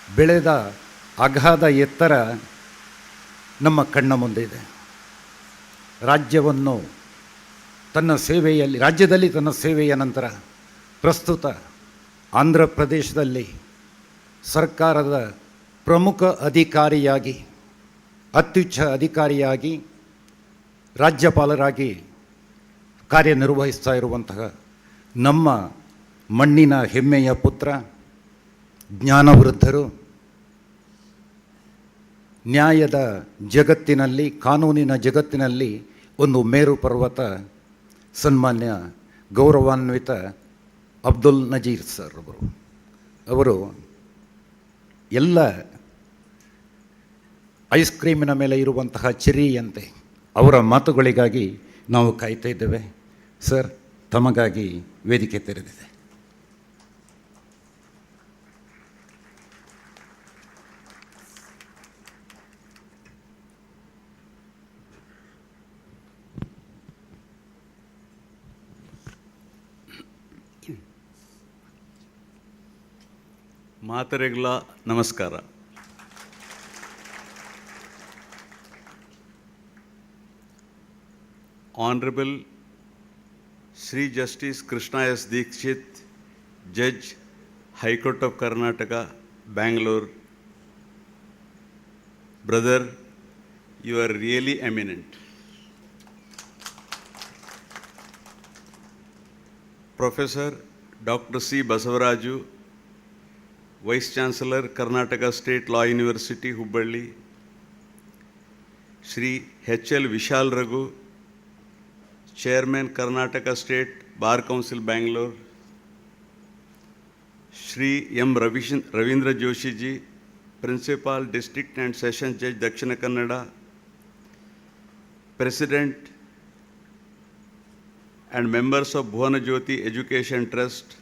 ಬೆಳೆದ ಅಗಾಧ ಎತ್ತರ ನಮ್ಮ ಕಣ್ಣ ಮುಂದೆ ಇದೆ. ರಾಜ್ಯದಲ್ಲಿ ತನ್ನ ಸೇವೆಯ ನಂತರ ಪ್ರಸ್ತುತ ಆಂಧ್ರ ಪ್ರದೇಶದಲ್ಲಿ ಸರ್ಕಾರದ ಪ್ರಮುಖ ಅಧಿಕಾರಿಯಾಗಿ, ಅತ್ಯುಚ್ಚ ಅಧಿಕಾರಿಯಾಗಿ, ರಾಜ್ಯಪಾಲರಾಗಿ ಕಾರ್ಯನಿರ್ವಹಿಸ್ತಾ ಇರುವಂತಹ ನಮ್ಮ ಮಣ್ಣಿನ ಹೆಮ್ಮೆಯ ಪುತ್ರ, ಜ್ಞಾನವೃದ್ಧರು, ನ್ಯಾಯದ ಜಗತ್ತಿನಲ್ಲಿ, ಕಾನೂನಿನ ಜಗತ್ತಿನಲ್ಲಿ ಒಂದು ಮೇರು ಪರ್ವತ, ಸನ್ಮಾನ್ಯ ಗೌರವಾನ್ವಿತ ಅಬ್ದುಲ್ ನಜೀರ್ ಸರ್ ಅವರು ಎಲ್ಲ ಐಸ್ ಕ್ರೀಮಿನ ಮೇಲೆ ಇರುವಂತಹ ಚೆರ್ರಿಯಂತೆ ಅವರ ಮಾತುಗಳಿಗಾಗಿ ನಾವು ಕಾಯ್ತಾ ಇದ್ದೇವೆ. ಸರ್, ತಮಗಾಗಿ ವೇದಿಕೆ ತೆರೆದಿದೆ. ಮಾತರೆಗಳ ನಮಸ್ಕಾರ. Honorable Sri Justice Krishna S. Dikshit, Judge, High Court of Karnataka, Bangalore. Brother, you are really eminent. Professor Dr. C. Basavaraju, Vice Chancellor, Karnataka State Law University, Hubballi. Shri H.L. Vishal Raghu, Chairman, Karnataka State Bar Council, Bangalore. Shri M. Ravindra Joshi ji, Principal, District and Session Judge, Dakshina Kannada. President and members of Bhuvana Jyoti Education Trust.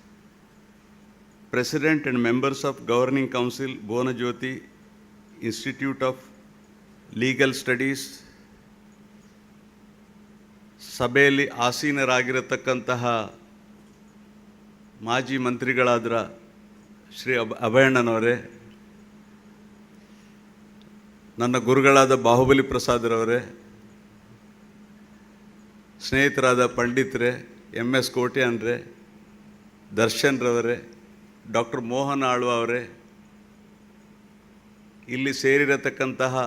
President and members of Governing Council, Bhuvana Jyoti Institute of Legal Studies. ಸಭೆಯಲ್ಲಿ ಆಸೀನರಾಗಿರತಕ್ಕಂತಹ ಮಾಜಿ ಮಂತ್ರಿಗಳಾದ ಶ್ರೀ ಅಭಯಣ್ಣನವರೇ, ನನ್ನ ಗುರುಗಳಾದ Bahubali ಪ್ರಸಾದರವರೇ, ಸ್ನೇಹಿತರಾದ ಪಂಡಿತರೇ, MS ಕೋಟ್ಯಾನ್ರೇ, Darshan ರವರೇ, doctor Mohan Alva ಅವರೇ, ಇಲ್ಲಿ ಸೇರಿರತಕ್ಕಂತಹ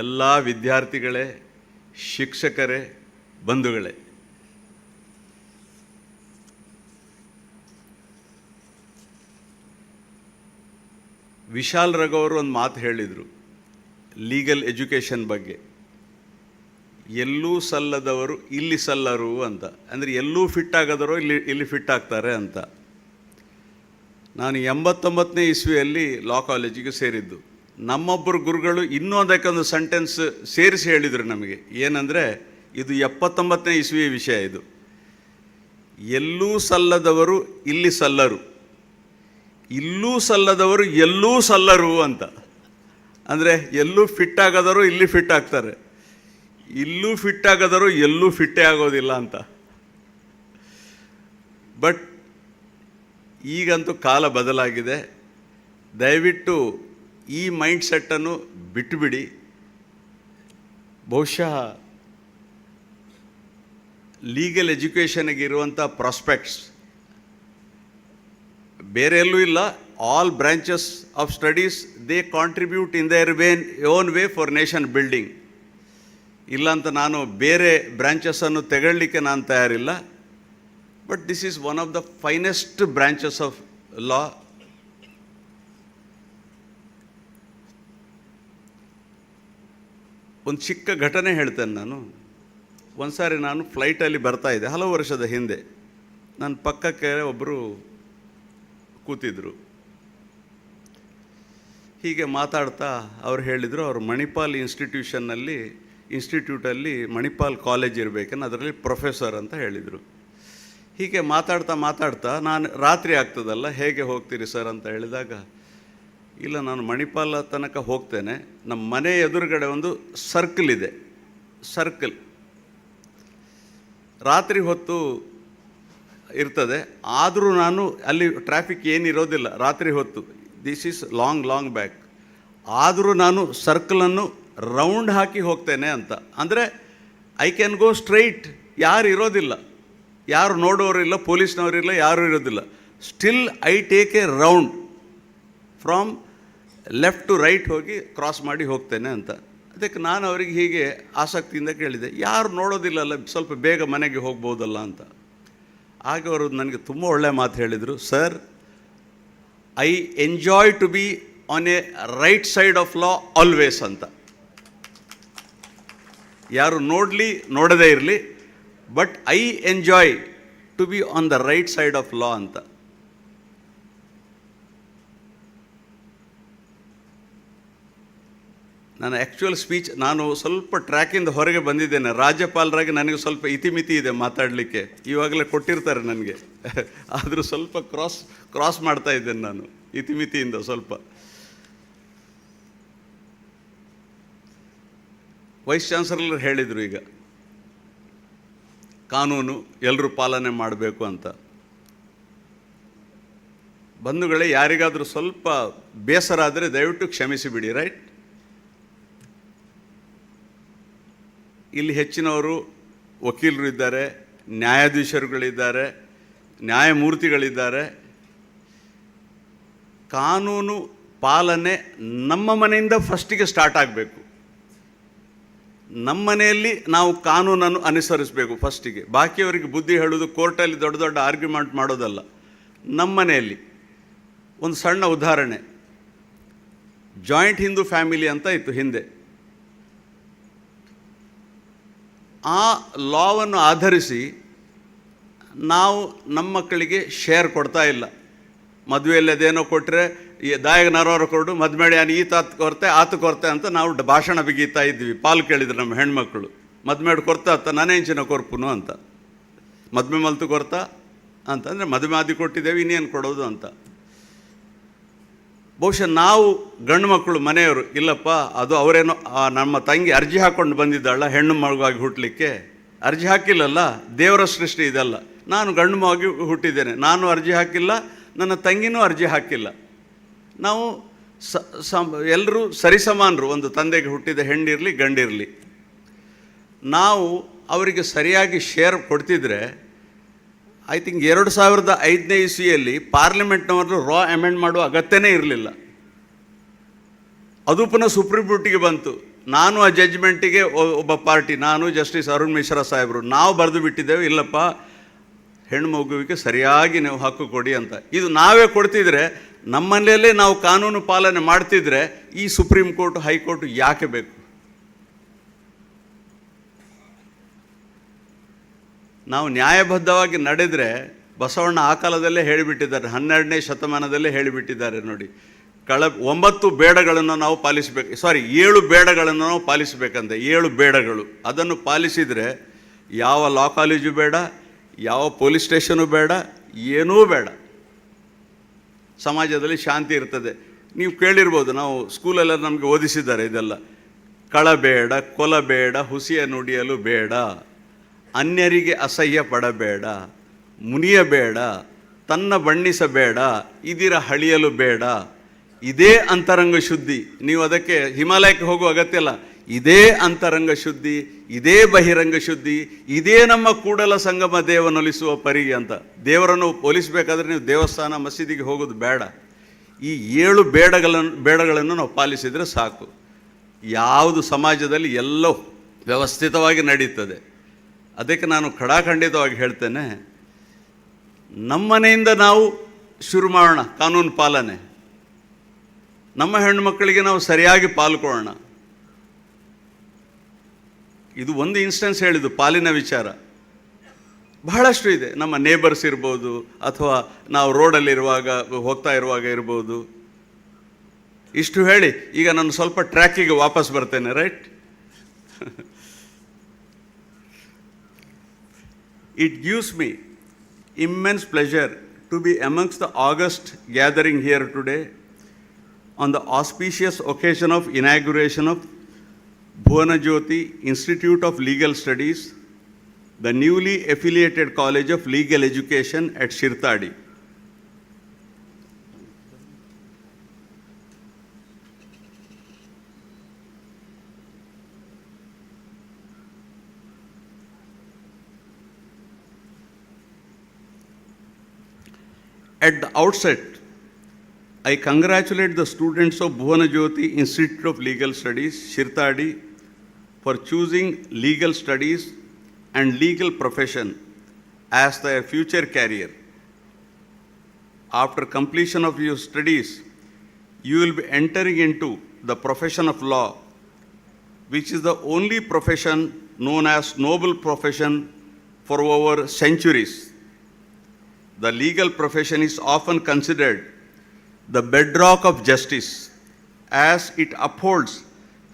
ಎಲ್ಲ ವಿದ್ಯಾರ್ಥಿಗಳೇ, ಶಿಕ್ಷಕರೇ, ಬಂಧುಗಳೇ, ವಿಶಾಲ್ ರಘು ಅವರು ಒಂದು ಮಾತು ಹೇಳಿದರು ಲೀಗಲ್ ಎಜುಕೇಷನ್ ಬಗ್ಗೆ. ಎಲ್ಲೂ ಸಲ್ಲದವರು ಇಲ್ಲಿ ಸಲ್ಲರು ಅಂತ. ಅಂದರೆ ಎಲ್ಲೂ ಫಿಟ್ ಆಗದವರು ಇಲ್ಲಿ ಫಿಟ್ ಆಗ್ತಾರೆ ಅಂತ. ನಾನು 89ನೇ ಇಸ್ವಿಯಲ್ಲಿ ಲಾ ಕಾಲೇಜಿಗೆ ಸೇರಿದ್ದು. ನಮ್ಮೊಬ್ಬರು ಗುರುಗಳು ಇನ್ನೊಂದಕ್ಕೊಂದು ಸೆಂಟೆನ್ಸ್ ಸೇರಿಸಿ ಹೇಳಿದರು ನಮಗೆ. ಏನಂದರೆ, ಇದು 79ನೇ ಇಸ್ವಿಯ ವಿಷಯ. ಇದು ಎಲ್ಲೂ ಸಲ್ಲದವರು ಇಲ್ಲಿ ಸಲ್ಲರು, ಇಲ್ಲೂ ಸಲ್ಲದವರು ಎಲ್ಲೂ ಸಲ್ಲರು ಅಂತ. ಅಂದರೆ ಎಲ್ಲೂ ಫಿಟ್ ಆಗೋದವರು ಇಲ್ಲಿ ಫಿಟ್ ಆಗ್ತಾರೆ, ಇಲ್ಲೂ ಫಿಟ್ ಆಗೋದವರು ಎಲ್ಲೂ ಫಿಟ್ಟೇ ಆಗೋದಿಲ್ಲ ಅಂತ. ಬಟ್ ಈಗಂತೂ ಕಾಲ ಬದಲಾಗಿದೆ. ದಯವಿಟ್ಟು ಈ ಮೈಂಡ್ಸೆಟ್ಟನ್ನು ಬಿಟ್ಟುಬಿಡಿ. ಬಹುಶಃ ಲೀಗಲ್ ಎಜುಕೇಷನ್ಗೆ ಇರುವಂಥ ಪ್ರಾಸ್ಪೆಕ್ಟ್ಸ್ ಬೇರೆ ಎಲ್ಲೂ ಇಲ್ಲ. All branches of studies they contribute in their own way for nation building. ಇಲ್ಲಾಂತ ನಾನು ಬೇರೆ ಬ್ರಾಂಚಸ್ಸನ್ನು ತೆಗೊಳ್ಳಿಕ್ಕೆ ನಾನು ತಯಾರಿಲ್ಲ. But this is one of the finest branches of law. ಒಂದು ಚಿಕ್ಕ ಘಟನೆ ಹೇಳ್ತೇನೆ ನಾನು. ಒಂದು ಸಾರಿ ನಾನು ಫ್ಲೈಟಲ್ಲಿ ಬರ್ತಾಯಿದ್ದೆ, ಹಲವು ವರ್ಷದ ಹಿಂದೆ. ನನ್ನ ಪಕ್ಕಕ್ಕೆ ಒಬ್ಬರು ಕೂತಿದ್ರು. ಹೀಗೆ ಮಾತಾಡ್ತಾ ಅವ್ರು ಹೇಳಿದರು, ಅವರು ಮಣಿಪಾಲ್ ಇನ್ಸ್ಟಿಟ್ಯೂಟಲ್ಲಿ ಮಣಿಪಾಲ್ ಕಾಲೇಜ್ ಇರಬೇಕನ್ನು, ಅದರಲ್ಲಿ ಪ್ರೊಫೆಸರ್ ಅಂತ ಹೇಳಿದರು. ಹೀಗೆ ಮಾತಾಡ್ತಾ ನಾನು ರಾತ್ರಿ ಆಗ್ತದಲ್ಲ, ಹೇಗೆ ಹೋಗ್ತೀರಿ ಸರ್ ಅಂತ ಹೇಳಿದಾಗ, ಇಲ್ಲ ನಾನು ಮಣಿಪಾಲ ತನಕ ಹೋಗ್ತೇನೆ, ನಮ್ಮ ಮನೆ ಎದುರುಗಡೆ ಒಂದು ಸರ್ಕಲ್ ಇದೆ, ರಾತ್ರಿ ಹೊತ್ತು ಇರ್ತದೆ, ಆದರೂ ನಾನು ಅಲ್ಲಿ ಟ್ರಾಫಿಕ್ ಏನಿರೋದಿಲ್ಲ ರಾತ್ರಿ ಹೊತ್ತು. This is long back. ಆದರೂ ನಾನು ಸರ್ಕಲನ್ನು ರೌಂಡ್ ಹಾಕಿ ಹೋಗ್ತೇನೆ ಅಂತ. ಅಂದರೆ ಐ ಕ್ಯಾನ್ ಗೋ ಸ್ಟ್ರೈಟ್, ಯಾರು ಇರೋದಿಲ್ಲ, ಯಾರು ನೋಡೋರಿಲ್ಲ, ಪೊಲೀಸ್ನವರಿಲ್ಲ, ಯಾರೂ ಇರೋದಿಲ್ಲ. Still I take a round from left to right ಹೋಗಿ ಕ್ರಾಸ್ ಮಾಡಿ ಹೋಗ್ತೇನೆ ಅಂತ. ಅದಕ್ಕೆ ನಾನು ಅವರಿಗೆ ಹೀಗೆ ಆಸಕ್ತಿಯಿಂದ ಕೇಳಿದೆ, ಯಾರು ನೋಡೋದಿಲ್ಲಲ್ಲ, ಸ್ವಲ್ಪ ಬೇಗ ಮನೆಗೆ ಹೋಗ್ಬೋದಲ್ಲ ಅಂತ. ಆಗ ಅವರು ನನಗೆ ತುಂಬ ಒಳ್ಳೆಯ ಮಾತು ಹೇಳಿದರು, sir, I enjoy to be on a right side of law always ಅಂತ. ಯಾರು ನೋಡಲಿ ನೋಡದೇ ಇರಲಿ, but I enjoy to be on the right side of law ಅಂತ. ನನ್ನ ಆ್ಯಕ್ಚುಯಲ್ ಸ್ಪೀಚ್, ನಾನು ಸ್ವಲ್ಪ ಟ್ರ್ಯಾಕಿಂದ ಹೊರಗೆ ಬಂದಿದ್ದೇನೆ. ರಾಜ್ಯಪಾಲರಾಗಿ ನನಗೆ ಸ್ವಲ್ಪ ಇತಿಮಿತಿ ಇದೆ ಮಾತಾಡಲಿಕ್ಕೆ, ಇವಾಗಲೇ ಕೊಟ್ಟಿರ್ತಾರೆ ನನಗೆ. ಆದರೂ ಸ್ವಲ್ಪ ಕ್ರಾಸ್ ಮಾಡ್ತಾ ಇದ್ದೇನೆ ನಾನು ಇತಿಮಿತಿಯಿಂದ ಸ್ವಲ್ಪ. ವೈಸ್ ಚಾನ್ಸಲರ್ ಹೇಳಿದರು, ಈಗ ಕಾನೂನು ಎಲ್ಲರೂ ಪಾಲನೆ ಮಾಡಬೇಕು ಅಂತ. ಬಂಧುಗಳೇ, ಯಾರಿಗಾದರೂ ಸ್ವಲ್ಪ ಬೇಸರ ಆದರೆ ದಯವಿಟ್ಟು ಕ್ಷಮಿಸಿಬಿಡಿ, ರೈಟ್? ಇಲ್ಲಿ ಹೆಚ್ಚಿನವರು ವಕೀಲರು ಇದ್ದಾರೆ, ನ್ಯಾಯಾಧೀಶರುಗಳಿದ್ದಾರೆ, ನ್ಯಾಯಮೂರ್ತಿಗಳಿದ್ದಾರೆ. ಕಾನೂನು ಪಾಲನೆ ನಮ್ಮ ಮನೆಯಿಂದ ಫಸ್ಟಿಗೆ ಸ್ಟಾರ್ಟ್ ಆಗಬೇಕು. ನಮ್ಮ ಮನೆಯಲ್ಲಿ ನಾವು ಕಾನೂನನ್ನು ಅನುಸರಿಸಬೇಕು ಫಸ್ಟಿಗೆ. ಬಾಕಿಯವರಿಗೆ ಬುದ್ಧಿ ಹೇಳೋದು, ಕೋರ್ಟಲ್ಲಿ ದೊಡ್ಡ ದೊಡ್ಡ ಆರ್ಗ್ಯುಮೆಂಟ್ ಮಾಡೋದಲ್ಲ. ನಮ್ಮ ಮನೆಯಲ್ಲಿ ಒಂದು ಸಣ್ಣ ಉದಾಹರಣೆ, ಜಾಯಿಂಟ್ ಹಿಂದೂ ಫ್ಯಾಮಿಲಿ ಅಂತ ಇತ್ತು ಹಿಂದೆ. ಆ ಲಾವನ್ನು ಆಧರಿಸಿ ನಾವು ನಮ್ಮ ಮಕ್ಕಳಿಗೆ ಶೇರ್ ಕೊಡ್ತಾ ಇಲ್ಲ. ಮದುವೆಯಲ್ಲಿ ಅದೇನೋ ಕೊಟ್ಟರೆ ದಾಯಗ ನರವರ ಕೊಡು, ಮದುವೆಡಿ ಈ ತಾತ್ ಕೊರತೆ ಆತ ಕೊರತೆ ಅಂತ ನಾವು ಭಾಷಣ ಬಿಗಿತಾ ಇದ್ವಿ. ಪಾಲು ಕೇಳಿದ್ರು ನಮ್ಮ ಹೆಣ್ಮಕ್ಳು, ಮದುವೆಡು ಕೊರ್ತಾ ಅತ್ತ ನಾನೇಂಚಿನ ಕೊರ್ಪುನು ಅಂತ. ಮದುವೆ ಮಲ್ತು ಕೊರ್ತಾ ಅಂತಂದರೆ ಮದುವೆ ಆದಿ ಕೊಟ್ಟಿದ್ದೇವೆ, ಇನ್ನೇನು ಕೊಡೋದು ಅಂತ. ಬಹುಶಃ ನಾವು ಗಂಡು ಮಕ್ಕಳು ಮನೆಯವರು, ಇಲ್ಲಪ್ಪ ಅದು ಅವರೇನೋ ನಮ್ಮ ತಂಗಿ ಅರ್ಜಿ ಹಾಕ್ಕೊಂಡು ಬಂದಿದ್ದಾಳ ಹೆಣ್ಣು ಮಗುವಾಗಿ ಹುಟ್ಟಲಿಕ್ಕೆ, ಅರ್ಜಿ ಹಾಕಿಲ್ಲಲ್ಲ, ದೇವರ ಸೃಷ್ಟಿ ಇದಲ್ಲ. ನಾನು ಗಂಡು ಮಗುವಾಗಿ ಹುಟ್ಟಿದ್ದೇನೆ, ನಾನು ಅರ್ಜಿ ಹಾಕಿಲ್ಲ, ನನ್ನ ತಂಗಿನೂ ಅರ್ಜಿ ಹಾಕಿಲ್ಲ. ನಾವು ಎಲ್ಲರೂ ಸರಿಸಮಾನರು, ಒಂದು ತಂದೆಗೆ ಹುಟ್ಟಿದ ಹೆಣ್ಣಿರಲಿ ಗಂಡಿರಲಿ. ನಾವು ಅವರಿಗೆ ಸರಿಯಾಗಿ ಶೇರ್ ಕೊಡ್ತಿದ್ರೆ, ಐ ಥಿಂಕ್ 2005ನೇ ಇಸ್ವಿಯಲ್ಲಿ ಪಾರ್ಲಿಮೆಂಟ್ನವರು ರಾ ಅಮೆಂಡ್ ಮಾಡುವ ಅಗತ್ಯನೇ ಇರಲಿಲ್ಲ. ಅದು ಪುನಃ ಸುಪ್ರೀಂ ಕೋರ್ಟಿಗೆ ಬಂತು. ನಾನು ಆ ಜಡ್ಜ್ಮೆಂಟಿಗೆ ಒಬ್ಬ ಪಾರ್ಟಿ, ನಾನು ಜಸ್ಟಿಸ್ ಅರುಣ್ ಮಿಶ್ರಾ ಸಾಹೇಬರು, ನಾವು ಬರೆದು ಬಿಟ್ಟಿದ್ದೇವೆ, ಇಲ್ಲಪ್ಪ ಹೆಣ್ಣು ಮಗುವಿಗೆ ಸರಿಯಾಗಿ ನೀವು ಹಕ್ಕು ಕೊಡಿ ಅಂತ. ಇದು ನಾವೇ ಕೊಡ್ತಿದ್ರೆ, ನಮ್ಮನೆಯಲ್ಲೇ ನಾವು ಕಾನೂನು ಪಾಲನೆ ಮಾಡ್ತಿದ್ರೆ ಈ ಸುಪ್ರೀಂ ಕೋರ್ಟ್ ಹೈಕೋರ್ಟ್ ಯಾಕೆ ಬೇಕು? ನಾವು ನ್ಯಾಯಬದ್ಧವಾಗಿ ನಡೆದರೆ, ಬಸವಣ್ಣ ಆ ಕಾಲದಲ್ಲೇ ಹೇಳಿಬಿಟ್ಟಿದ್ದಾರೆ, 12ನೇ ಶತಮಾನದಲ್ಲೇ ಹೇಳಿಬಿಟ್ಟಿದ್ದಾರೆ ನೋಡಿ, 9 ಬೇಡಗಳನ್ನು ನಾವು ಪಾಲಿಸಬೇಕು, 7 ಬೇಡಗಳನ್ನು ನಾವು ಪಾಲಿಸಬೇಕಂತೆ. 7 ಬೇಡಗಳು, ಅದನ್ನು ಪಾಲಿಸಿದರೆ ಯಾವ ಲಾ ಕಾಲೇಜು ಬೇಡ, ಯಾವ ಪೊಲೀಸ್ ಸ್ಟೇಷನು ಬೇಡ, ಏನೂ ಬೇಡ, ಸಮಾಜದಲ್ಲಿ ಶಾಂತಿ ಇರ್ತದೆ. ನೀವು ಕೇಳಿರ್ಬೋದು, ನಾವು ಸ್ಕೂಲೆಲ್ಲ ನಮಗೆ ಓದಿಸಿದ್ದಾರೆ ಇದೆಲ್ಲ. ಕಳಬೇಡ, ಕೊಲಬೇಡ, ಹುಸಿಯ ನುಡಿಯಲು ಬೇಡ, ಅನ್ಯರಿಗೆ ಅಸಹ್ಯ ಪಡಬೇಡ, ಮುನಿಯಬೇಡ, ತನ್ನ ಬಣ್ಣಿಸಬೇಡ, ಇದಿರ ಹಳಿಯಲು ಬೇಡ. ಇದೇ ಅಂತರಂಗ ಶುದ್ಧಿ. ನೀವು ಅದಕ್ಕೆ ಹಿಮಾಲಯಕ್ಕೆ ಹೋಗುವ ಅಗತ್ಯ ಇಲ್ಲ. ಇದೇ ಅಂತರಂಗ ಶುದ್ಧಿ, ಇದೇ ಬಹಿರಂಗ ಶುದ್ಧಿ, ಇದೇ ನಮ್ಮ ಕೂಡಲ ಸಂಗಮ ದೇವನೊಲಿಸುವ ಪರಿ ಅಂತ. ದೇವರನ್ನು ಒಲಿಸಬೇಕಾದ್ರೆ ನೀವು ದೇವಸ್ಥಾನ ಮಸೀದಿಗೆ ಹೋಗೋದು ಬೇಡ. ಈ 7 ಬೇಡಗಳನ್ನು ನಾವು ಪಾಲಿಸಿದರೆ ಸಾಕು. ಯಾವುದು ಸಮಾಜದಲ್ಲಿ ಎಲ್ಲೋ ವ್ಯವಸ್ಥಿತವಾಗಿ ನಡೀತದೆ. ಅದಕ್ಕೆ ನಾನು ಖಡಾಖಂಡಿತವಾಗಿ ಹೇಳ್ತೇನೆ, ನಮ್ಮನೆಯಿಂದ ನಾವು ಶುರು ಮಾಡೋಣ ಕಾನೂನು ಪಾಲನೆ. ನಮ್ಮ ಹೆಣ್ಣುಮಕ್ಕಳಿಗೆ ನಾವು ಸರಿಯಾಗಿ ಪಾಲ್ಕೊಳ್ಳೋಣ. ಇದು ಒಂದು ಇನ್ಸ್ಟೆನ್ಸ್ ಹೇಳಿದ್ದು ಪಾಲಿನ ವಿಚಾರ. ಬಹಳಷ್ಟು ಇದೆ. ನಮ್ಮ ನೇಬರ್ಸ್ ಇರ್ಬೋದು, ಅಥವಾ ನಾವು ರೋಡಲ್ಲಿರುವಾಗ ಹೋಗ್ತಾ ಇರುವಾಗ ಇರ್ಬೋದು. ಇಷ್ಟು ಹೇಳಿ ಈಗ ನಾನು ಸ್ವಲ್ಪ ಟ್ರ್ಯಾಕಿಗೆ ವಾಪಸ್ ಬರ್ತೇನೆ, right? It gives me immense pleasure to be amongst the august gathering here today on the auspicious occasion of inauguration of Bhuvanajyoti Institute of Legal Studies, the newly affiliated College of Legal Education at Shirtadi. At the outset, I congratulate the students of Bhuvanajyoti Institute of Legal Studies, Shirtadi, for choosing legal studies and legal profession as their future career. After completion of your studies, you will be entering into the profession of law, which is the only profession known as noble profession for over centuries. The legal profession is often considered the bedrock of justice, as it upholds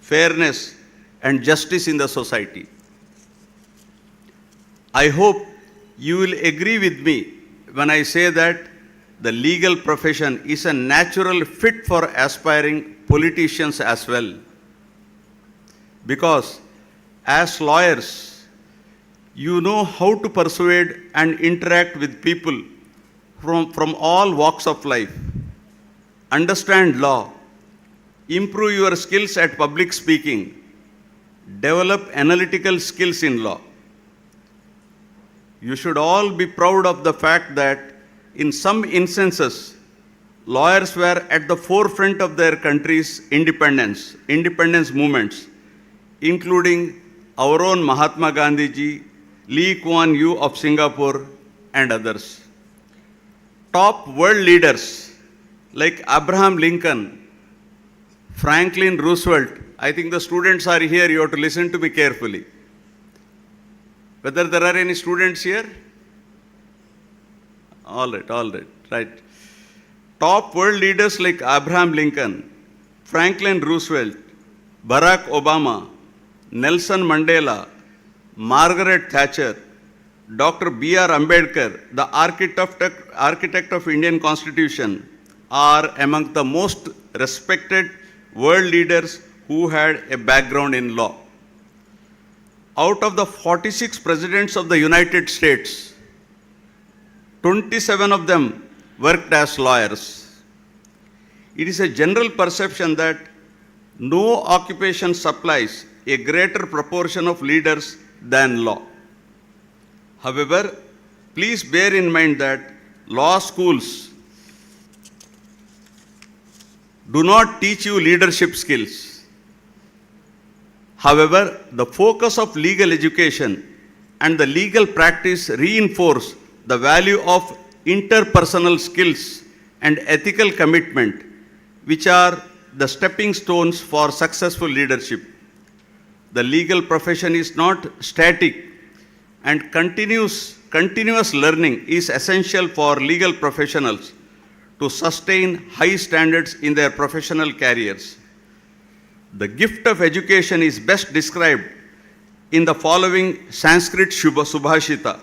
fairness and justice in the society. I hope you will agree with me when I say that the legal profession is a natural fit for aspiring politicians as well. Because as lawyers, you know how to persuade and interact with people from all walks of life, understand law, improve your skills at public speaking, develop analytical skills in law. You should all be proud of the fact that in some instances, lawyers were at the forefront of their country's independence movements, including our own Mahatma Gandhi ji, Lee Kuan Yew of Singapore, and others. Top world leaders like Abraham Lincoln, Franklin Roosevelt. I think the students are here, you have to listen to me carefully. Whether there are any students here? All right. Top world leaders like Abraham Lincoln, Franklin Roosevelt, Barack Obama, Nelson Mandela, Margaret Thatcher, Dr. B.R. Ambedkar, the architect of Indian Constitution, are among the most respected world leaders who had a background in law. Out of the 46 presidents of the United States, 27 of them worked as lawyers. It is a general perception that no occupation supplies a greater proportion of leaders than law. However, please bear in mind that law schools do not teach you leadership skills. However, the focus of legal education and the legal practice reinforce the value of interpersonal skills and ethical commitment, which are the stepping stones for successful leadership. The legal profession is not static, and continuous learning is essential for legal professionals to sustain high standards in their professional careers. The gift of education is best described in the following Sanskrit Subhashita.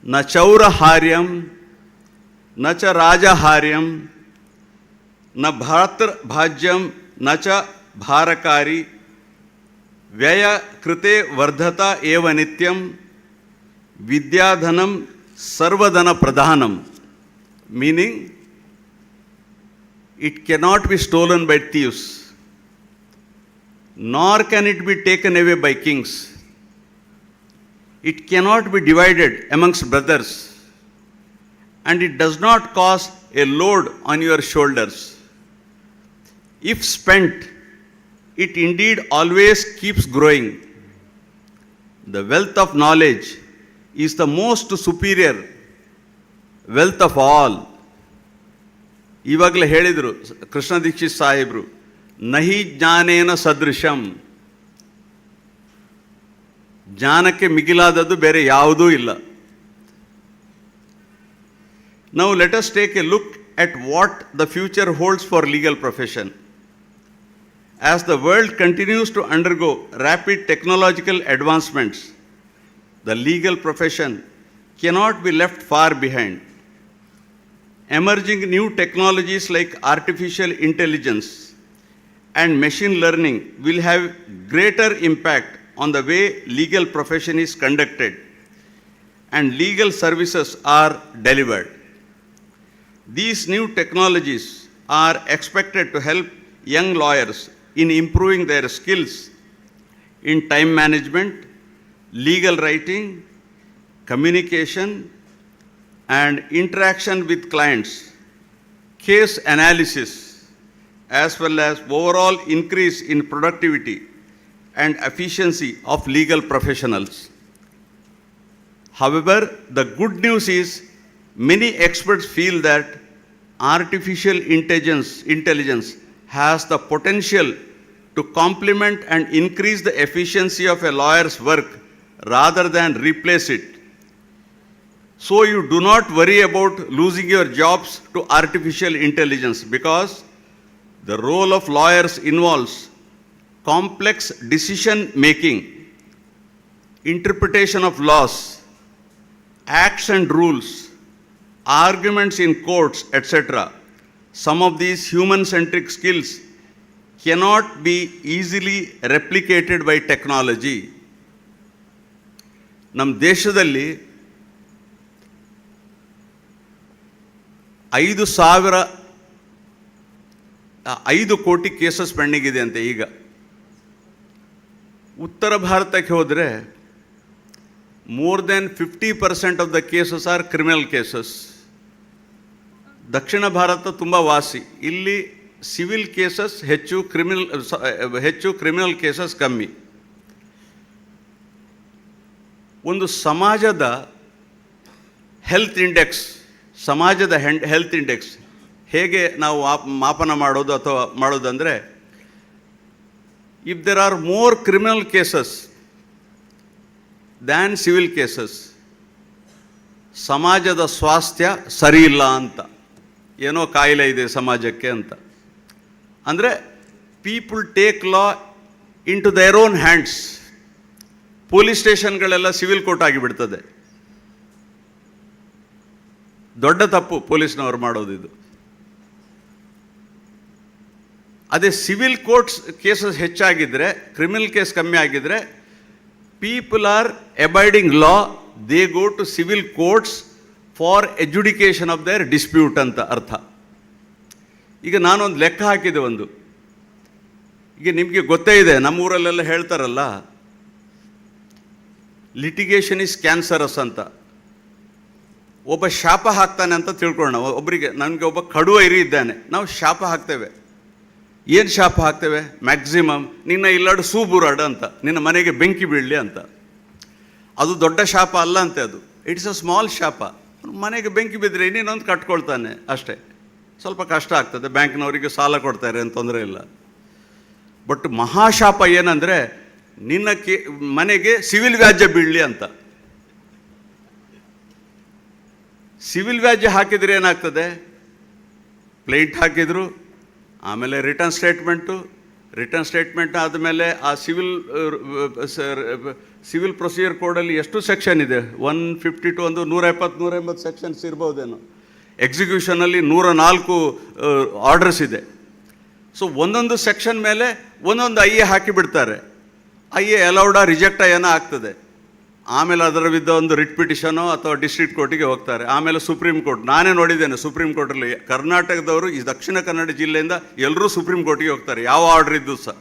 Na chaura haryam, na cha raja haryam, na bhatra bhajyam, na cha bharakari, vyaya krite vardhata eva nityam, vidyadhanam sarvadana pradhanam. Meaning, it cannot be stolen by thieves, nor can it be taken away by kings. It cannot be divided amongst brothers, and it does not cause a load on your shoulders. If spent, it indeed always keeps growing. The wealth of knowledge is the most superior wealth of all. ಇವಾಗಲೇ ಹೇಳಿದರು ಕೃಷ್ಣ ದೀಕ್ಷಿತ್ ಸಾಹೇಬರು, ನಹಿ ಜ್ಞಾನೇನ ಸದೃಶಂ, ಜ್ಞಾನಕ್ಕೆ ಮಿಗಿಲಾದದ್ದು ಬೇರೆ ಯಾವುದೂ ಇಲ್ಲ. Now let us take a look at what the future holds for legal profession. As the world continues to undergo rapid technological advancements, the legal profession cannot be left far behind. Emerging new technologies like artificial intelligence and machine learning will have greater impact on the way legal profession is conducted and legal services are delivered. These new technologies are expected to help young lawyers in improving their skills in time management, legal writing, communication, and interaction with clients, case analysis, as well as overall increase in productivity and efficiency of legal professionals. However, the good news is many experts feel that artificial intelligence has the potential to complement and increase the efficiency of a lawyer's work rather than replace it. So you do not worry about losing your jobs to artificial intelligence, because the role of lawyers involves complex decision making, interpretation of laws, acts and rules, arguments in courts, etc. Some of these human-centric skills cannot be easily replicated by technology. ನಮ್ಮ ದೇಶದಲ್ಲಿ 5 ಕೋಟಿ cases pending ಇದೆ ಅಂತೆ. ಈಗ ಉತ್ತರ ಭಾರತಕ್ಕೆ ಹೋದರೆ more than 50% of the cases are criminal cases. ದಕ್ಷಿಣ ಭಾರತ ತುಂಬ ವಾಸಿ, ಇಲ್ಲಿ ಸಿವಿಲ್ ಕೇಸಸ್ ಹೆಚ್ಚು, ಕ್ರಿಮಿನಲ್ ಕೇಸಸ್ ಕಮ್ಮಿ. ಒಂದು ಸಮಾಜದ ಹೆಲ್ತ್ ಇಂಡೆಕ್ಸ್ ಹೇಗೆ ನಾವು ಮಾಪನ ಮಾಡೋದು ಅಥವಾ ಮಾಡೋದಂದರೆ, if there are more criminal cases than civil cases, ಸಮಾಜದ ಸ್ವಾಸ್ಥ್ಯ ಸರಿ ಇಲ್ಲ ಅಂತ, ಏನೋ ಕಾಯಿಲೆ ಇದೆ ಸಮಾಜಕ್ಕೆ ಅಂತ. ಅಂದರೆ people take law into their own hands. Police ಸ್ಟೇಷನ್ಗಳೆಲ್ಲ ಸಿವಿಲ್ ಕೋರ್ಟ್ ಆಗಿಬಿಡ್ತದೆ. ದೊಡ್ಡ ತಪ್ಪು ಪೊಲೀಸ್ನವರು ಮಾಡೋದಿದು. ಅದೇ ಸಿವಿಲ್ ಕೋರ್ಟ್ಸ್ ಕೇಸಸ್ ಹೆಚ್ಚಾಗಿದ್ದರೆ, ಕ್ರಿಮಿನಲ್ ಕೇಸ್ ಕಮ್ಮಿ ಆಗಿದ್ದರೆ, people are abiding law, they go to civil courts for adjudication of their dispute ಅಂತ ಅರ್ಥ. ಈಗ ನಾನೊಂದು ಲೆಕ್ಕ ಹಾಕಿದೆ ಒಂದು. ಈಗ ನಿಮಗೆ ಗೊತ್ತೇ ಇದೆ, ನಮ್ಮೂರಲ್ಲೆಲ್ಲ ಹೇಳ್ತಾರಲ್ಲ, ಲಿಟಿಗೇಷನ್ ಇಸ್ ಕ್ಯಾನ್ಸರಸ್ ಅಂತ. ಒಬ್ಬ ಶಾಪ ಹಾಕ್ತಾನೆ ಅಂತ ತಿಳ್ಕೊಳ್ಳೋಣ. ಒಬ್ಬರಿಗೆ, ನನಗೆ ಒಬ್ಬ ಕಡು ವೈರಿ ಇದ್ದಾನೆ, ನಾವು ಶಾಪ ಹಾಕ್ತೇವೆ. ಏನು ಶಾಪ ಹಾಕ್ತೇವೆ? ಮ್ಯಾಕ್ಸಿಮಮ್ ನಿನ್ನ ಇಲ್ಲಾಡು ಸೂಬುರಾಡು ಅಂತ, ನಿನ್ನ ಮನೆಗೆ ಬೆಂಕಿ ಬೀಳಲಿ ಅಂತ. ಅದು ದೊಡ್ಡ ಶಾಪ ಅಲ್ಲ ಅಂತೆ, ಅದು ಇಟ್ಸ್ ಅ ಸ್ಮಾಲ್ ಶಾಪ. ಮನೆಗೆ ಬೆಂಕಿ ಬಿದ್ದರೆ ಇನ್ನೊಂದು ಕಟ್ಕೊಳ್ತಾನೆ ಅಷ್ಟೇ. ಸ್ವಲ್ಪ ಕಷ್ಟ ಆಗ್ತದೆ, ಬ್ಯಾಂಕ್ನವರಿಗೆ ಸಾಲ ಕೊಡ್ತಾರೆ ಅಂತ, ತೊಂದರೆ ಇಲ್ಲ. ಬಟ್ ಮಹಾಶಾಪ ಏನಂದರೆ, ನಿನ್ನ ಮನೆಗೆ ಸಿವಿಲ್ ವ್ಯಾಜ್ಯ ಬೀಳಲಿ ಅಂತ. ಸಿವಿಲ್ ವ್ಯಾಜ್ಯ ಹಾಕಿದರೆ ಏನಾಗ್ತದೆ? ಪ್ಲೇಟ್ ಹಾಕಿದ್ರು, ಆಮೇಲೆ ರಿಟರ್ನ್ ಸ್ಟೇಟ್ಮೆಂಟ್ ಆದಮೇಲೆ ಆ ಸಿವಿಲ್ ಪ್ರೊಸೀಜರ್ ಕೋಡಲ್ಲಿ ಎಷ್ಟು ಸೆಕ್ಷನ್ ಇದೆ? 152 ಒಂದು 170 ಸೆಕ್ಷನ್ಸ್ ಇರ್ಬೋದೇನೋ. ಎಕ್ಸಿಕ್ಯೂಷನಲ್ಲಿ 104 ಆರ್ಡರ್ಸ್ ಇದೆ. ಸೊ ಒಂದೊಂದು ಸೆಕ್ಷನ್ ಮೇಲೆ ಒಂದೊಂದು ಹಾಕಿಬಿಡ್ತಾರೆ. ಅಲೌಡಾ ರಿಜೆಕ್ಟ ಏನೋ ಆಗ್ತದೆ. ಆಮೇಲೆ ಅದರ ವಿರುದ್ಧ ಒಂದು ರಿಟ್ ಪಿಟಿಷನೋ ಅಥವಾ ಡಿಸ್ಟ್ರಿಕ್ಟ್ ಕೋರ್ಟಿಗೆ ಹೋಗ್ತಾರೆ. ಆಮೇಲೆ ಸುಪ್ರೀಂ ಕೋರ್ಟ್. ನಾನೇ ನೋಡಿದ್ದೇನೆ ಸುಪ್ರೀಂ ಕೋರ್ಟಲ್ಲಿ ಕರ್ನಾಟಕದವರು, ಈ ದಕ್ಷಿಣ ಕನ್ನಡ ಜಿಲ್ಲೆಯಿಂದ ಎಲ್ಲರೂ ಸುಪ್ರೀಂ ಕೋರ್ಟಿಗೆ ಹೋಗ್ತಾರೆ. ಯಾವ ಆರ್ಡ್ರ್ ಇದ್ದು ಸಹ,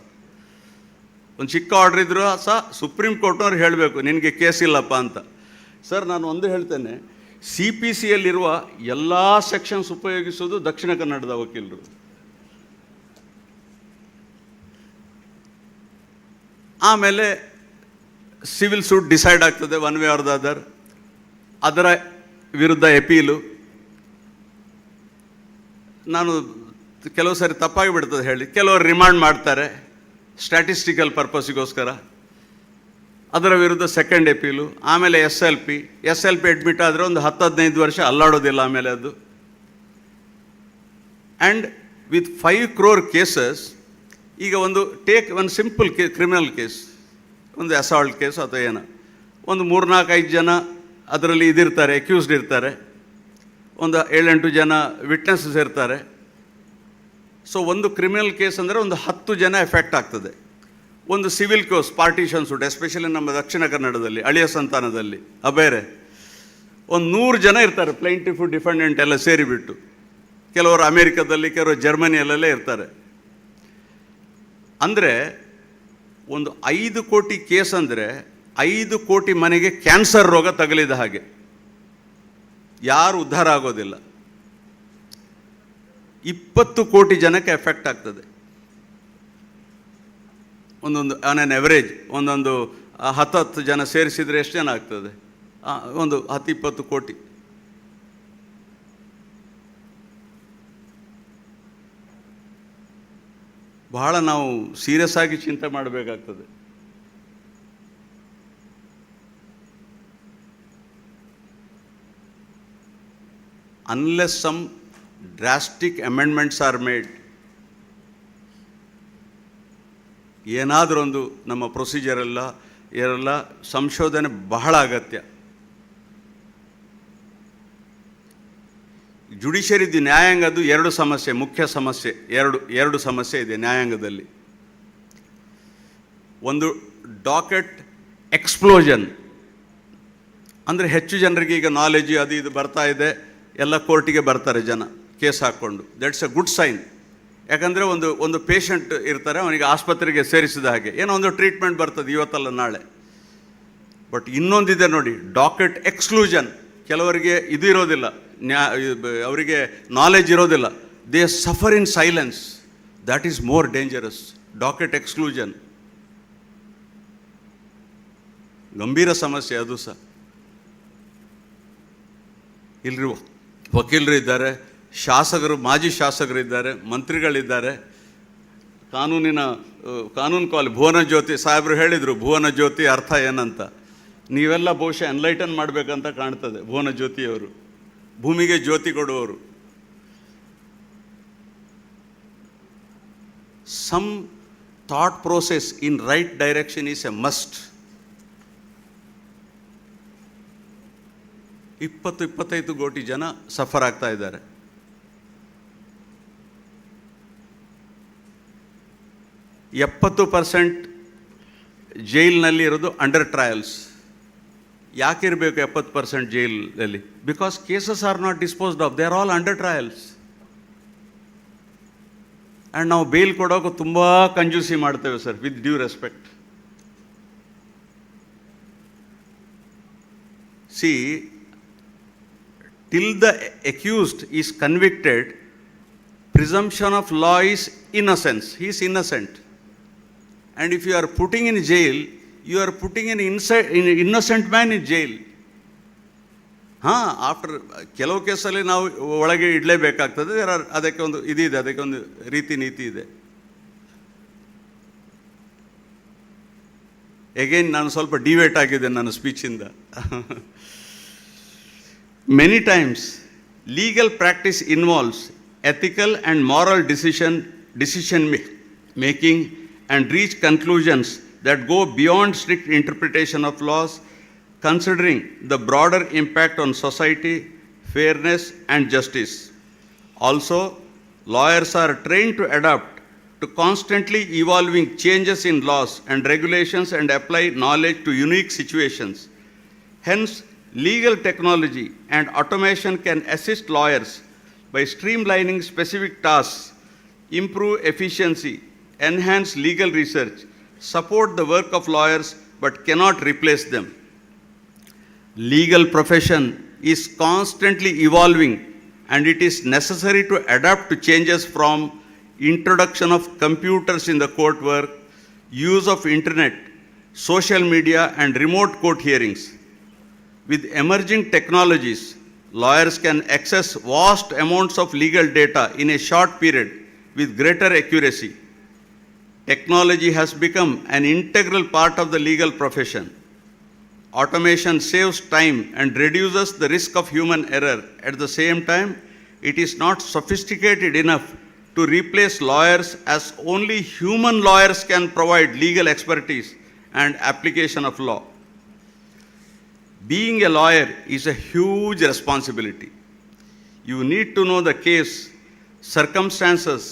ಒಂದು ಚಿಕ್ಕ ಆರ್ಡ್ರ್ ಇದ್ದರೂ ಸಹ ಸುಪ್ರೀಂ ಕೋರ್ಟ್ನವ್ರು ಹೇಳಬೇಕು ನಿನಗೆ ಕೇಸ್ ಇಲ್ಲಪ್ಪ ಅಂತ. ಸರ್, ನಾನು ಒಂದು ಹೇಳ್ತೇನೆ, CPCಯಲ್ಲಿರುವ ಎಲ್ಲ ಸೆಕ್ಷನ್ಸ್ ಉಪಯೋಗಿಸೋದು ದಕ್ಷಿಣ ಕನ್ನಡದ ವಕೀಲರು. ಆಮೇಲೆ ಸಿವಿಲ್ ಸೂಟ್ ಡಿಸೈಡ್ ಆಗ್ತದೆ one way are the other. ಅದರ ವಿರುದ್ಧ ಎಪೀಲು. ನಾನು ಕೆಲವು ಸಾರಿ ತಪ್ಪಾಗಿ ಬಿಡ್ತದೆ ಹೇಳಿ, ಕೆಲವರು ರಿಮಾಂಡ್ ಮಾಡ್ತಾರೆ ಸ್ಟ್ಯಾಟಿಸ್ಟಿಕಲ್ ಪರ್ಪಸ್ಸಿಗೋಸ್ಕರ. ಅದರ ವಿರುದ್ಧ ಸೆಕೆಂಡ್ ಎಪೀಲು. ಆಮೇಲೆ ಎಸ್ ಎಲ್ ಪಿ ಅಡ್ಮಿಟ್ ಆದರೆ ಒಂದು 10-15 ವರ್ಷ ಅಲ್ಲಾಡೋದಿಲ್ಲ ಆಮೇಲೆ ಅದು. ಆ್ಯಂಡ್ ವಿತ್ 5 crore ಕೇಸಸ್, ಈಗ ಒಂದು ಸಿಂಪಲ್ ಕ್ರಿಮಿನಲ್ ಕೇಸ್, ಒಂದು ಅಸಾಲ್ಟ್ ಕೇಸ್ ಅಥವಾ ಏನೋ, ಒಂದು 3-4-5 ಜನ ಅದರಲ್ಲಿ ಇದಿರ್ತಾರೆ, ಅಕ್ಯೂಸ್ಡ್ ಇರ್ತಾರೆ, ಒಂದು 7-8 ಜನ ವಿಟ್ನೆಸಸ್ ಇರ್ತಾರೆ. ಸೊ ಒಂದು ಕ್ರಿಮಿನಲ್ ಕೇಸ್ ಅಂದರೆ ಒಂದು 10 ಜನ ಎಫೆಕ್ಟ್ ಆಗ್ತದೆ. ಒಂದು civil case partition suit, especially ನಮ್ಮ ದಕ್ಷಿಣ ಕನ್ನಡದಲ್ಲಿ ಅಳಿಯ ಸಂತಾನದಲ್ಲಿ ಬೇರೆ ಒಂದು 100 ಜನ ಇರ್ತಾರೆ, ಪ್ಲೈಂಟಿಫು ಡಿಫೆಂಡೆಂಟ್ ಎಲ್ಲ ಸೇರಿಬಿಟ್ಟು. ಕೆಲವರು ಅಮೇರಿಕಾದಲ್ಲಿ, ಕೆಲವರು ಜರ್ಮನಿಯಲ್ಲೆಲ್ಲ ಇರ್ತಾರೆ. ಅಂದರೆ ಒಂದು 5 ಕೋಟಿ ಕೇಸ್ ಅಂದರೆ 5 ಕೋಟಿ ಮನೆಗೆ ಕ್ಯಾನ್ಸರ್ ರೋಗ ತಗಲಿದ ಹಾಗೆ. ಯಾರು ಉದ್ಧಾರ ಆಗೋದಿಲ್ಲ. 20 ಕೋಟಿ ಜನಕ್ಕೆ ಎಫೆಕ್ಟ್ ಆಗ್ತದೆ. ಒಂದೊಂದು ಆನ್ ಆನ್ ಎವರೇಜ್ ಒಂದೊಂದು 10 ಜನ ಸೇರಿಸಿದರೆ ಎಷ್ಟು ಜನ ಆಗ್ತದೆ? ಒಂದು 10-20 ಕೋಟಿ. ಬಹಳ ನಾವು ಸೀರಿಯಸ್ ಆಗಿ ಚಿಂತೆ ಮಾಡಬೇಕಾಗ್ತದೆ. Unless some drastic amendments are made, ಏನಾದರೂ ಒಂದು ನಮ್ಮ ಪ್ರೊಸೀಜರೆಲ್ಲ ಸಂಶೋಧನೆ ಬಹಳ ಅಗತ್ಯ. ಜುಡಿಷಿಯರಿದ್ದು ನ್ಯಾಯಾಂಗದ್ದು 2 ಸಮಸ್ಯೆ, ಮುಖ್ಯ ಸಮಸ್ಯೆ ಎರಡು ಸಮಸ್ಯೆ ಇದೆ ನ್ಯಾಯಾಂಗದಲ್ಲಿ. ಒಂದು ಡಾಕೆಟ್ ಎಕ್ಸ್ಪ್ಲೋಷನ್, ಅಂದರೆ ಹೆಚ್ಚು ಜನರಿಗೆ ಈಗ ನಾಲೆಜ್ ಅದು ಇದು ಬರ್ತಾ ಇದೆ, ಎಲ್ಲ ಕೋರ್ಟಿಗೆ ಬರ್ತಾರೆ ಜನ ಕೇಸ್ ಹಾಕ್ಕೊಂಡು. That's a good sign. ಯಾಕಂದರೆ ಒಂದು ಪೇಷಂಟ್ ಇರ್ತಾರೆ, ಅವನಿಗೆ ಆಸ್ಪತ್ರೆಗೆ ಸೇರಿಸಿದ ಹಾಗೆ ಏನೋ ಒಂದು ಟ್ರೀಟ್ಮೆಂಟ್ ಬರ್ತದೆ ಇವತ್ತಲ್ಲ ನಾಳೆ. ಬಟ್ ಇನ್ನೊಂದಿದೆ ನೋಡಿ, ಡಾಕೆಟ್ ಎಕ್ಸ್ಕ್ಲೂಷನ್. ಕೆಲವರಿಗೆ ಇದು ಇರೋದಿಲ್ಲ, ಅವರಿಗೆ ನಾಲೆಜ್ ಇರೋದಿಲ್ಲ, they suffer in silence. That is more dangerous. Docket exclusion ಗಂಭೀರ ಸಮಸ್ಯೆ ಅದು ಸಹ. ಇಲ್ಲರಿ ವಕೀಲರು ಇದ್ದಾರೆ, ಶಾಸಕರು, ಮಾಜಿ ಶಾಸಕರಿದ್ದಾರೆ, ಮಂತ್ರಿಗಳಿದ್ದಾರೆ, ಕಾನೂನು ಭುವನ ಜ್ಯೋತಿ ಸಾಹೇಬರು ಹೇಳಿದರು, ಭುವನ ಜ್ಯೋತಿ ಅರ್ಥ ಏನಂತ. ನೀವೆಲ್ಲ ಬಹುಶಃ ಎನ್ಲೈಟನ್ ಮಾಡಬೇಕಂತ ಕಾಣ್ತದೆ. ಭುವನ ಜ್ಯೋತಿಯವರು ಭೂಮಿಗೆ ಜ್ಯೋತಿ ಕೊಡುವವರು. Some thought process in right direction is a must. 20-25 ಕೋಟಿ ಜನ ಸಫರ್ ಆಗ್ತಾ ಇದ್ದಾರೆ. %70 ಜೈಲಿನಲ್ಲಿ ಇರೋದು ಅಂಡರ್ ಟ್ರಯಲ್ಸ್. ಯಾಕಿರಬೇಕು 70% ಜೈಲಲ್ಲಿ? Because cases are not disposed of, they are all under trials. And ನಾವು ಬೇಲ್ ಕೊಡೋಕೆ ತುಂಬ ಕಂಜೂಸಿ ಮಾಡ್ತೇವೆ sir, with due respect. See, till the accused is convicted, presumption of law is innocence. He is innocent. And if you are putting in jail, you are putting an innocent man in jail. After ಕೆಲವು ಕೇಸಲ್ಲಿ ನಾವು ಒಳಗೆ ಇಡಲೇಬೇಕಾಗ್ತದೆ. ಅದಕ್ಕೆ ಒಂದು ಇದಿದೆ, ಅದಕ್ಕೆ ಒಂದು ರೀತಿ ನೀತಿ ಇದೆ. ಎಗೈನ್ ನಾನು ಸ್ವಲ್ಪ ಡಿವೇಟ್ ಆಗಿದೆ ನನ್ನ ಸ್ಪೀಚಿಂದ. Many times, legal practice involves ethical and moral decision making and reach conclusions that go beyond strict interpretation of laws, considering the broader impact on society, fairness, and justice. Also, lawyers are trained to adapt to constantly evolving changes in laws and regulations and apply knowledge to unique situations. Hence, legal technology and automation can assist lawyers by streamlining specific tasks, improve efficiency, enhance legal research, support the work of lawyers, but cannot replace them. Legal profession is constantly evolving, and it is necessary to adapt to changes from introduction of computers in the court work, use of internet, social media, and remote court hearings. With emerging technologies, lawyers can access vast amounts of legal data in a short period with greater accuracy. Technology has become an integral part of the legal profession. Automation saves time and reduces the risk of human error. At the same time, it is not sophisticated enough to replace lawyers, as only human lawyers can provide legal expertise and application of law. Being a lawyer is a huge responsibility. You need to know the case, circumstances,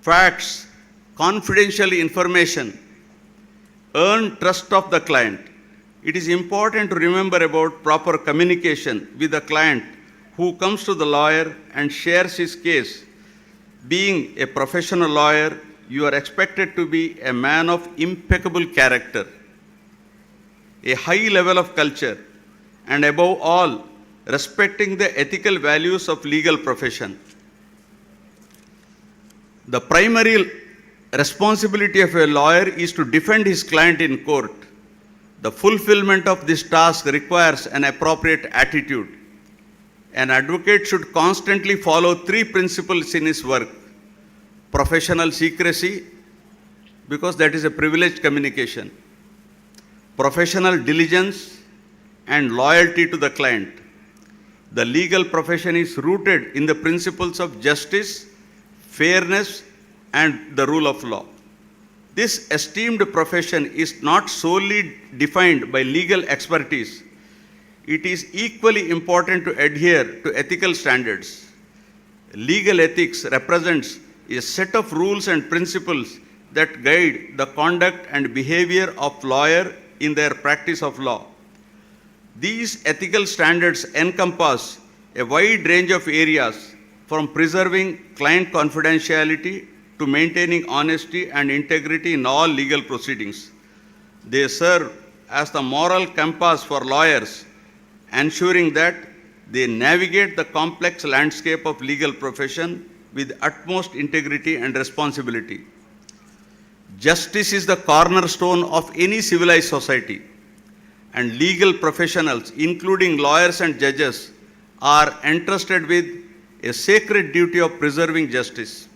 facts, confidential information, earn trust of the client. It is important to remember about proper communication with the client who comes to the lawyer and shares his case. Being a professional lawyer, you are expected to be a man of impeccable character, a high level of culture, and above all, respecting the ethical values of legal profession. The primary responsibility of a lawyer is to defend his client in court. The fulfillment of this task requires an appropriate attitude. An advocate should constantly follow three principles in his work: professional secrecy, because that is a privileged communication; professional diligence; and loyalty to the client. The legal profession is rooted in the principles of justice, fairness, and the rule of law. This esteemed profession is not solely defined by legal expertise. It is equally important to adhere to ethical standards. Legal ethics represents a set of rules and principles that guide the conduct and behavior of lawyer in their practice of law. These ethical standards encompass a wide range of areas, from preserving client confidentiality to maintaining honesty and integrity in all legal proceedings. They serve as the moral compass for lawyers, ensuring that they navigate the complex landscape of legal profession with utmost integrity and responsibility. Justice is the cornerstone of any civilized society, and legal professionals, including lawyers and judges, are entrusted with a sacred duty of preserving justice.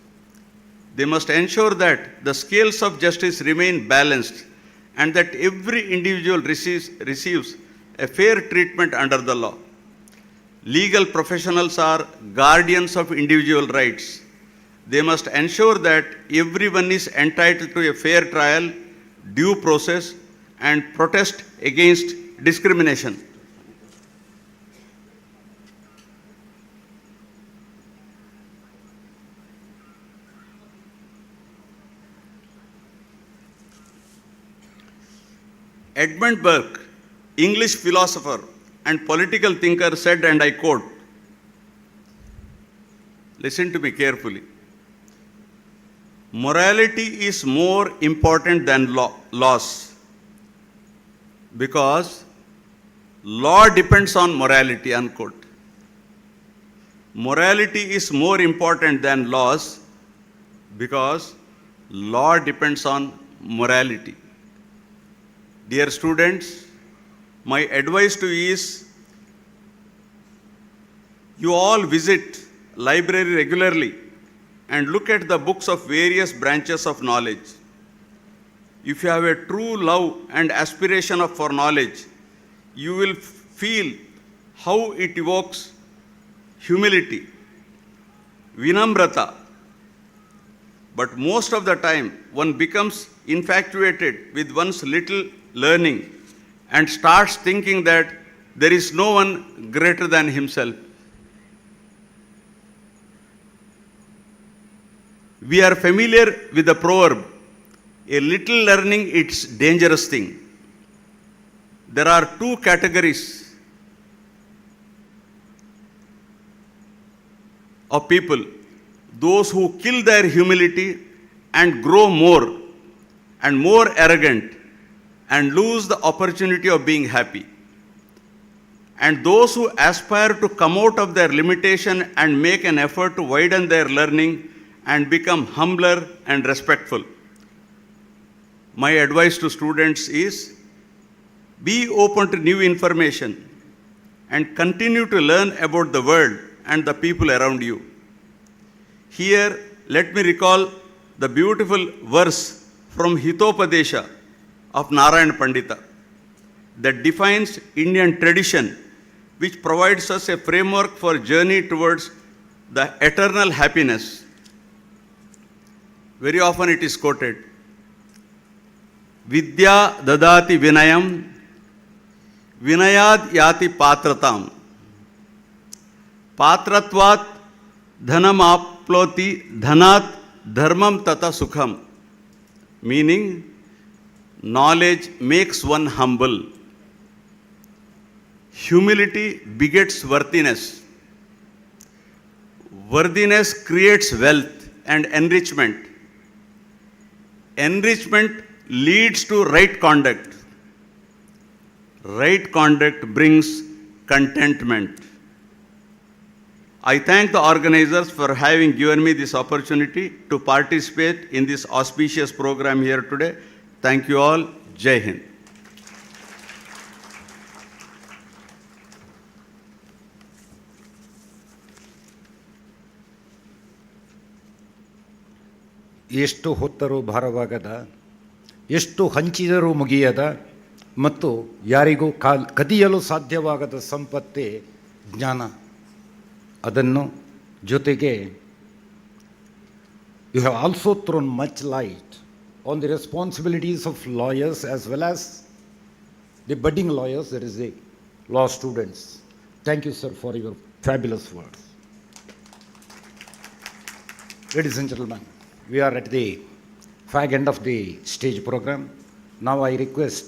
They must ensure that the scales of justice remain balanced and that every individual receives a fair treatment under the law. Legal professionals are guardians of individual rights. They must ensure that everyone is entitled to a fair trial, due process, and protest against discrimination. Edmund Burke, English philosopher and political thinker, said, and I quote, listen to me carefully, "Morality is more important than laws, because law depends on morality," unquote. Morality is more important than laws because law depends on morality. Dear students, my advice to you is, you all visit library regularly and look at the books of various branches of knowledge. If you have a true love and aspiration for knowledge, you will feel how it evokes humility, vinamrata. But most of the time, one becomes infatuated with one's little learning and starts thinking that there is no one greater than himself. We are familiar with the proverb, "A little learning, it's dangerous thing." There are two categories of people: those who kill their humility and grow more and more arrogant and lose the opportunity of being happy, and those who aspire to come out of their limitation and make an effort to widen their learning and become humbler and respectful. My advice to students is, be open to new information and continue to learn about the world and the people around you. Here, let me recall the beautiful verse from Hitopadesha of Narayana Pandita that defines Indian tradition, which provides us a framework for journey towards the eternal happiness. Very often it is quoted, "Vidya dadati vinayam, vinayad yati patratam, patratvat dhanam aploti, dhanat dharmam tata sukham." Meaning, knowledge makes one humble. Humility begets worthiness. Worthiness creates wealth and enrichment. Enrichment leads to right conduct. Right conduct brings contentment. I thank the organizers for having given me this opportunity to participate in this auspicious program here today. Thank you all. Jai Hind. ಎಷ್ಟು ಹೊತ್ತರೂ ಭಾರವಾಗದ, ಎಷ್ಟು ಹಂಚಿದರೂ ಮುಗಿಯದ ಮತ್ತು ಯಾರಿಗೂ ಕದಿಯಲು ಸಾಧ್ಯವಾಗದ ಸಂಪತ್ತೇ ಜ್ಞಾನ. ಅದನ್ನು ಜೊತೆಗೆ you have also thrown much light on the responsibilities of lawyers as well as the budding lawyers, there is the law students. Thank you, sir, for your fabulous words. Ladies and gentlemen, we are at the fag end of the stage program. Now I request